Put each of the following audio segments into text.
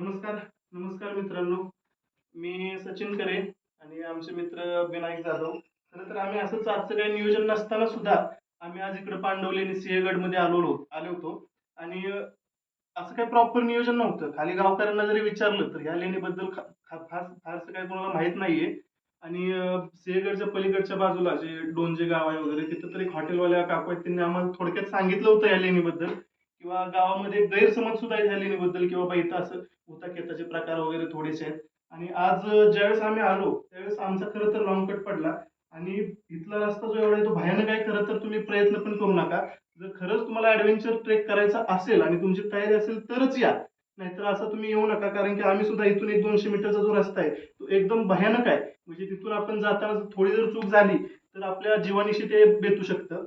नमस्कार नमस्कार मित्रांनो. मी सचिन करे आणि आमचे मित्र विनायक जाधव. खरं तर आम्ही असंच आजचं काही नियोजन नसताना सुद्धा आम्ही आज इकडे पांडवली आणि सिंहगडमध्ये आलो होतो. आणि असं काही प्रॉपर नियोजन नव्हतं. खाली गावकऱ्यांना जरी विचारलं तर ह्या लेणीबद्दल फारसं काही कोणाला माहित नाहीये. आणि सिंहगडच्या पलीकडच्या बाजूला जे डोंजे गाव आहे वगैरे तिथं तर एक हॉटेलवाल्या काकू आहेत, त्यांनी आम्हाला थोडक्यात सांगितलं होतं या लेणीबद्दल. किंवा गावामध्ये गैरसमज सुद्धा आहेत ह्या लेणीबद्दल, किंवा बाबा इथं असं भूताखेताचे प्रकार वगैरे थोडेसे आहेत. आणि आज ज्यावेळेस आम्ही आलो त्यावेळेस आमचा खरं तर लॉंग कट पडला. आणि इथला रस्ता जो एवढा आहे तो भयानक आहे. खरं तर तुम्ही प्रयत्न पण करू नका. जर खरंच तुम्हाला ऍडव्हेंचर ट्रेक करायचा असेल आणि तुमची तयारी असेल तरच या, नाहीतर असं तुम्ही येऊ नका. कारण की आम्ही सुद्धा इथून 100-200 मीटरचा जो रस्ता आहे तो एकदम भयानक आहे. म्हणजे तिथून आपण जाताना थोडी जर चूक झाली तर आपल्या जीवानिशी ते बेतू शकतं.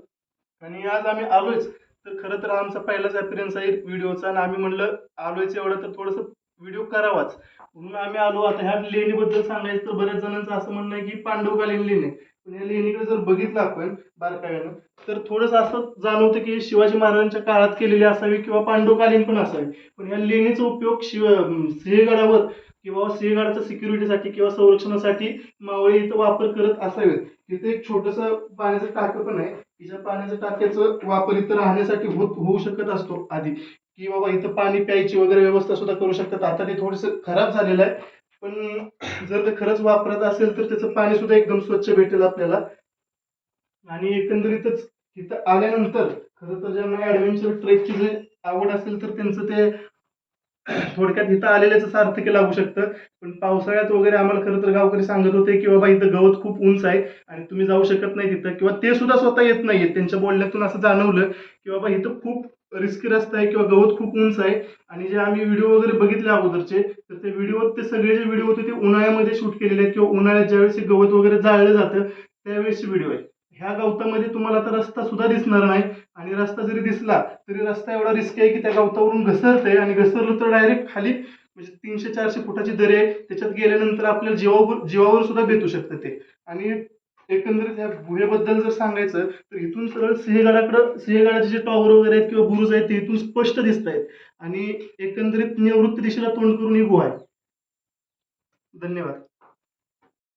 आणि आज आम्ही आलोयच, तर खरं तर आमचा पहिलाच अपिरियन्स आहे व्हिडिओचा, आणि आम्ही म्हणलं आलोयच एवढं तर थोडंसं व्हिडिओ करावाच, म्हणून आम्ही आलो. आता ह्या लेणीबद्दल सांगायचं तर बऱ्याच जणांचं असं म्हणणं आहे की पांडवकालीन लेणी आहे. पण या लेणीकडे जर बघितलं आपण बारकाव्यानं तर थोडंसं असं जाणवतं की शिवाजी महाराजांच्या काळात केलेली असावी किंवा पांडवकालीन पण असावी. पण या लेणीचा उपयोग सिंहगडावर किंवा सिंहगडाच्या सिक्युरिटीसाठी किंवा संरक्षणासाठी मावळे इथं वापर करत असावेत. तिथे एक छोटंसं पाण्याचं टाकं पण आहे, ज्या पाण्याच्या टाक्याचा वापर इथं राहण्यासाठी होऊ शकत असतो आधी, की बाबा इथं पाणी प्यायची वगैरे व्यवस्था सुद्धा करू शकतात. आता ते थोडंसं खराब झालेलं आहे, पण जर ते खरंच वापरत असेल तर त्याचं पाणी सुद्धा एकदम स्वच्छ भेटेल आपल्याला. आणि एकंदरीतच इथं आल्यानंतर खरं तर ज्यांना ऍडव्हेंचर ट्रेकची जे आवड असेल तर त्यांचं ते थोडक्यात इथं आलेल्याच सार्थकी लागू शकतं. पण पावसाळ्यात वगैरे आम्हाला खरं तर गावकरी सांगत होते की बाबा इथं गवत खूप उंच आहे आणि तुम्ही जाऊ शकत नाही तिथं, किंवा ते सुद्धा स्वतः येत नाहीये. त्यांच्या बोलण्यातून असं जाणवलं की बाबा इथं खूप रिस्की रस्ता आहे किंवा गवत खूप उंच आहे. आणि जे आम्ही व्हिडिओ वगैरे बघितले अगोदरचे, तर ते व्हिडिओ ते सगळे जे व्हिडिओ होते ते उन्हाळ्यामध्ये शूट केलेले आहेत, किंवा उन्हाळ्यात ज्यावेळेस हे गवत वगैरे जाळलं जातं त्यावेळेसचे व्हिडिओ आहेत. ह्या गवतामध्ये तुम्हाला आता रस्ता सुद्धा दिसणार नाही. आणि रस्ता जरी दिसला तरी रस्ता एवढा रिस्की आहे की त्या गवतावरून घसरते, आणि घसरलं तर डायरेक्ट खाली म्हणजे 300-400 फुटाची दरी आहे. त्याच्यात गेल्यानंतर आपल्या जीवावर सुद्धा बेतू शकतं ते. आणि एकंदरीत ह्या गुहेबद्दल जर सांगायचं तर इथून सरळ सिंहगडाचे जे टॉवर वगैरे आहेत किंवा बुरुज आहेत ते इथून स्पष्ट दिसत आहेत. आणि एकंदरीत निवृत्त दिशेला तोंड करून ही गुहा आहे. धन्यवाद.